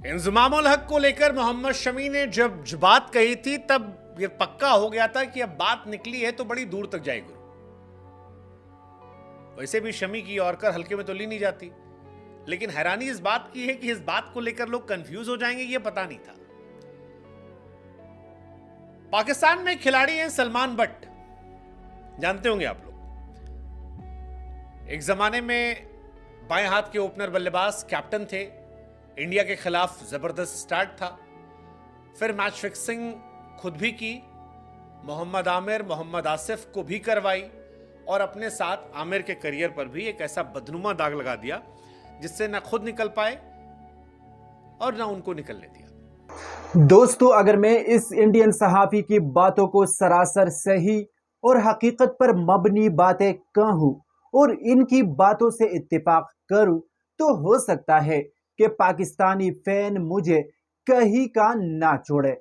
इंजमामुल हक को लेकर मोहम्मद शमी ने जब बात कही थी तब यह पक्का हो गया था कि अब बात निकली है तो बड़ी दूर तक जाएगी। वैसे भी शमी की यॉर्कर हल्के में तो ली नहीं जाती, लेकिन हैरानी इस बात की है कि इस बात को लेकर लोग कंफ्यूज हो जाएंगे यह पता नहीं था। पाकिस्तान में खिलाड़ी हैं सलमान बट, जानते होंगे आप लोग। एक जमाने में बाएं हाथ के ओपनर बल्लेबाज कैप्टन थे, इंडिया के खिलाफ जबरदस्त स्टार्ट था, फिर मैच फिक्सिंग खुद भी की, मोहम्मद आमिर मोहम्मद आसिफ को भी करवाई और अपने साथ आमिर के करियर पर भी एक ऐसा बदनुमा दाग लगा दिया जिससे ना खुद निकल पाए और ना उनको निकलने दिया। दोस्तों, अगर मैं इस इंडियन सहाफी की बातों को सरासर सही और हकीकत पर मबनी बातें कहूं और इनकी बातों से इत्तेफाक करूं तो हो सकता है कि पाकिस्तानी फैन मुझे कहीं का ना छोड़े।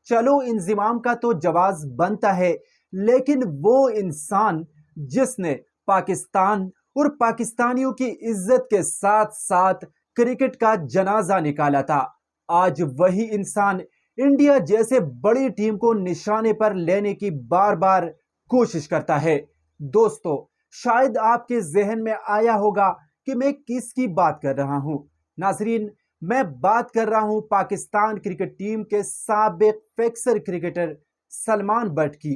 चलो, इंजमाम का तो जवाब बनता है, लेकिन वो इंसान जिसने पाकिस्तान और पाकिस्तानियों की इज्जत के साथ साथ क्रिकेट का जनाजा निकाला था, आज वही इंसान इंडिया जैसे बड़ी टीम को निशाने पर लेने की बार बार कोशिश करता है। दोस्तों, शायद आपके जहन में आया होगा कि मैं किसकी बात कर रहा हूं। नाजरीन, मैं बात कर रहा हूं पाकिस्तान क्रिकेट टीम के साबिक फिक्सर क्रिकेटर सलमान बट की।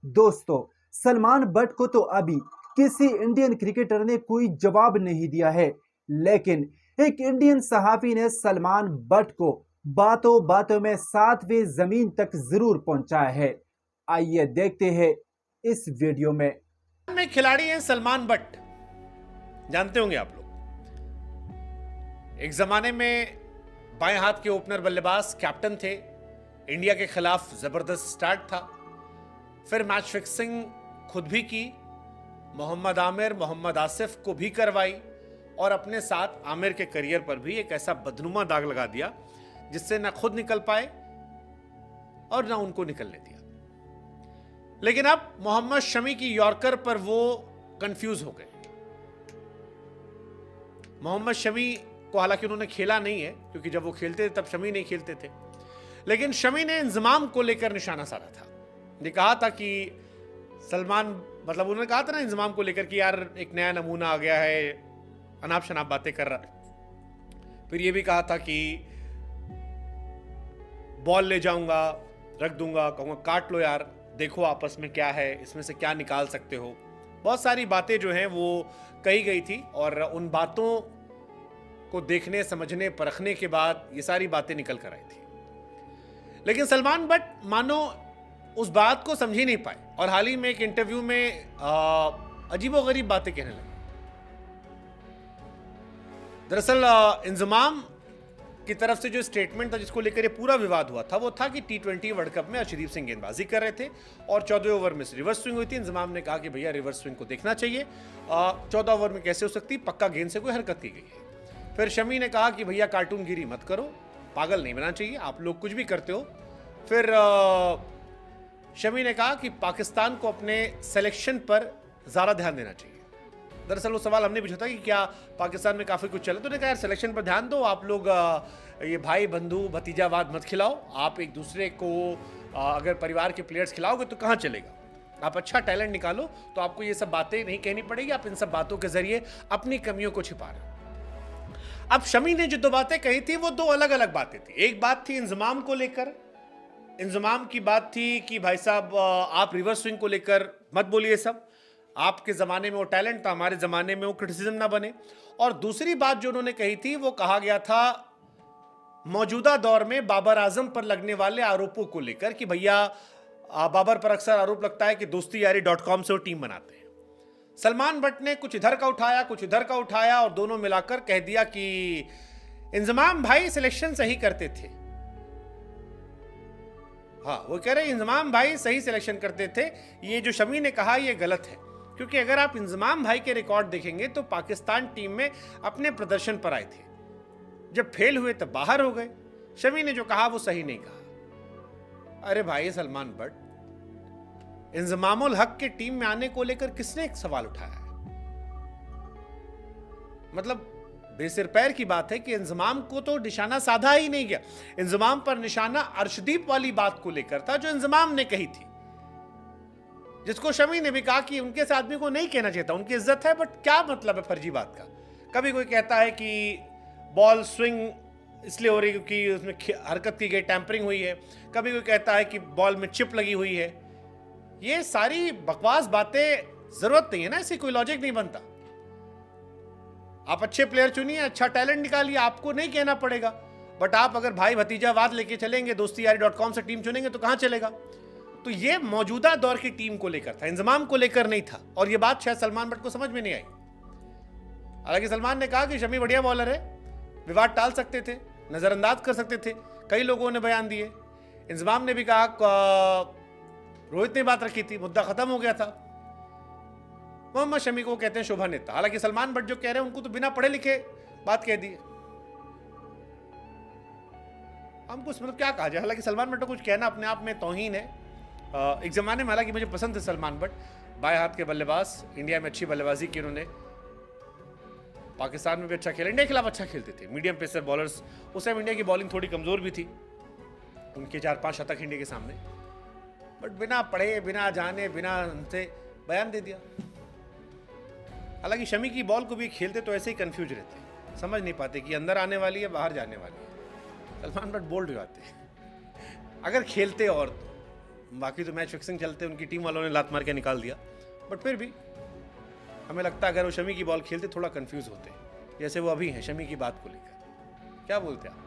दोस्तों, सलमान बट को तो अभी किसी इंडियन क्रिकेटर ने कोई जवाब नहीं दिया है, लेकिन एक इंडियन सहाफी ने सलमान बट को बातों बातों में 7वें जमीन तक जरूर पहुंचाया है। आइए देखते हैं इस वीडियो में खिलाड़ी हैं सलमान बट, जानते होंगे आप लोग। एक जमाने में बाएं हाथ के ओपनर बल्लेबाज कैप्टन थे, इंडिया के खिलाफ जबरदस्त स्टार्ट था, फिर मैच फिक्सिंग खुद भी की, मोहम्मद आमिर मोहम्मद आसिफ को भी करवाई और अपने साथ आमिर के करियर पर भी एक ऐसा बदनुमा दाग लगा दिया जिससे ना खुद निकल पाए और ना उनको निकलने दिया। लेकिन अब मोहम्मद शमी की यॉर्कर पर वो कंफ्यूज हो गए। मोहम्मद शमी को हालांकि उन्होंने खेला नहीं है, क्योंकि जब वो खेलते थे तब शमी नहीं खेलते थे, लेकिन शमी ने इंजमाम को लेकर निशाना साधा था। ने कहा था कि सलमान, मतलब उन्होंने कहा था ना इंजमाम को लेकर कि यार एक नया नमूना आ गया है, अनाप शनाप बातें कर रहा। फिर ये भी कहा था कि बॉल ले जाऊंगा, रख दूंगा, कहूंगा काट लो यार, देखो आपस में क्या है, इसमें से क्या निकाल सकते हो। बहुत सारी बातें जो हैं वो कही गई थी और उन बातों को देखने समझने परखने के बाद ये सारी बातें निकल कर आई थी। लेकिन सलमान बट मानो उस बात को समझ ही नहीं पाए और हाल ही में एक इंटरव्यू में अजीबोगरीब बातें कहने लगे। दरअसल इंजमाम की तरफ से जो स्टेटमेंट था जिसको लेकर ये पूरा विवाद हुआ था वो था कि T20 वर्ल्ड कप में अर्शदीप सिंह गेंदबाजी कर रहे थे और 14वें ओवर में रिवर्स स्विंग हुई थी। इंजमाम ने कहा कि भैया रिवर्स स्विंग को देखना चाहिए, 14 ओवर में कैसे हो सकती, पक्का गेंद से कोई हरकत की गई है। फिर शमी ने कहा कि भैया कार्टूनगिरी मत करो, पागल नहीं बनना चाहिए, आप लोग कुछ भी करते हो। फिर शमी ने कहा कि पाकिस्तान को अपने सिलेक्शन पर ज़्यादा ध्यान देना चाहिए। दरअसल वो सवाल हमने पूछा था कि क्या पाकिस्तान में काफ़ी कुछ चले, तो उन्होंने कहा यार सिलेक्शन पर ध्यान दो, आप लोग ये भाई बंधु भतीजावाद मत खिलाओ, आप एक दूसरे को अगर परिवार के प्लेयर्स खिलाओगे तो कहाँ चलेगा। आप अच्छा टैलेंट निकालो तो आपको ये सब बातें नहीं कहनी पड़ेगी, आप इन सब बातों के जरिए अपनी कमियों को छिपा रहे हो। अब शमी ने जो दो बातें कही थी वो दो अलग अलग बातें थी। एक बात थी इंजमाम को लेकर, इंजमाम की बात थी कि भाई साहब आप रिवर्स स्विंग को लेकर मत बोलिए, सब आपके ज़माने में वो टैलेंट था, हमारे ज़माने में वो क्रिटिसिज्म ना बने। और दूसरी बात जो उन्होंने कही थी वो कहा गया था मौजूदा दौर में बाबर आजम पर लगने वाले आरोपों को लेकर कि भैया बाबर पर अक्सर आरोप लगता है कि दोस्ती यारी .com से वो टीम बनाते हैं। सलमान बट ने कुछ इधर का उठाया कुछ इधर का उठाया और दोनों मिलाकर कह दिया कि इंजमाम भाई सिलेक्शन सही करते थे। हाँ, वो कह रहे इंजमाम भाई सही सिलेक्शन करते थे, ये जो शमी ने कहा ये गलत है, क्योंकि अगर आप इंजमाम भाई के रिकॉर्ड देखेंगे तो पाकिस्तान टीम में अपने प्रदर्शन पर आए थे, जब फेल हुए तब बाहर हो गए। शमी ने जो कहा वो सही नहीं कहा। अरे भाई सलमान बट, इंजमामुल हक के टीम में आने को लेकर किसने एक सवाल उठाया है? मतलब बेसिर पैर की बात है कि इंजमाम को तो निशाना साधा ही नहीं गया। इंजमाम पर निशाना अर्शदीप वाली बात को लेकर था जो इंजमाम ने कही थी, जिसको शमी ने भी कहा कि उनके इस आदमी को नहीं कहना चाहिए था, उनकी इज्जत है, बट क्या मतलब है फर्जी बात का। कभी कोई कहता है कि बॉल स्विंग इसलिए हो रही है क्योंकि उसमें हरकत की गई, टैंपरिंग हुई है। कभी कोई कहता है कि बॉल में चिप लगी हुई है। ये सारी बकवास बातें, जरूरत नहीं है ना, ऐसी कोई लॉजिक नहीं बनता। आप अच्छे प्लेयर चुनिए, अच्छा टैलेंट निकालिए, आपको नहीं कहना पड़ेगा। बट आप अगर भाई भतीजावाद लेके चलेंगे, दोस्तीयारी.com से टीम चुनेंगे तो कहां चलेगा। तो ये मौजूदा दौर की टीम को लेकर था, इंजमाम को लेकर नहीं था। और ये बात शायद सलमान बट को समझ में नहीं आई। हालांकि सलमान ने कहा कि शमी बढ़िया बॉलर है, विवाद टाल सकते थे, नजरअंदाज कर सकते थे, कई लोगों ने बयान दिए। इंजमाम ने भी कहा, रोहित ने बात रखी थी, मुद्दा खत्म हो गया था। मोहम्मद शमी को कहते हैं शोभा नेता। हालांकि सलमान बट जो कह रहे हैं उनको तो बिना पढ़े लिखे बात कह दी है। हमको मतलब क्या कहा जाए। हालांकि सलमान बट को कुछ कहना अपने आप में तौहीन है। एक जमाने में हालांकि मुझे पसंद थे सलमान बट, बाएं हाथ के बल्लेबाज, इंडिया में अच्छी बल्लेबाजी की उन्होंने, पाकिस्तान में भी अच्छा खेला, इंडिया के खिलाफ अच्छा खेलते थे, मीडियम पेसर बॉलर्स। उस टाइम इंडिया की बॉलिंग थोड़ी कमजोर भी थी, उनके 4-5 शतक इंडिया के सामने, बट बिना पढ़े, बिना जाने, बिना उनसे बयान दे दिया। हालांकि शमी की बॉल को भी खेलते तो ऐसे ही कंफ्यूज रहते, समझ नहीं पाते कि अंदर आने वाली है बाहर जाने वाली है। सलमान बट बोल्ड हो जाते अगर खेलते, और तो बाकी तो मैच फिक्सिंग चलते, उनकी टीम वालों ने लात मार के निकाल दिया। बट फिर भी हमें लगता है अगर वो शमी की बॉल खेलते थोड़ा कंफ्यूज होते, जैसे वो अभी हैं शमी की बात को लेकर। क्या बोलते हैं आप?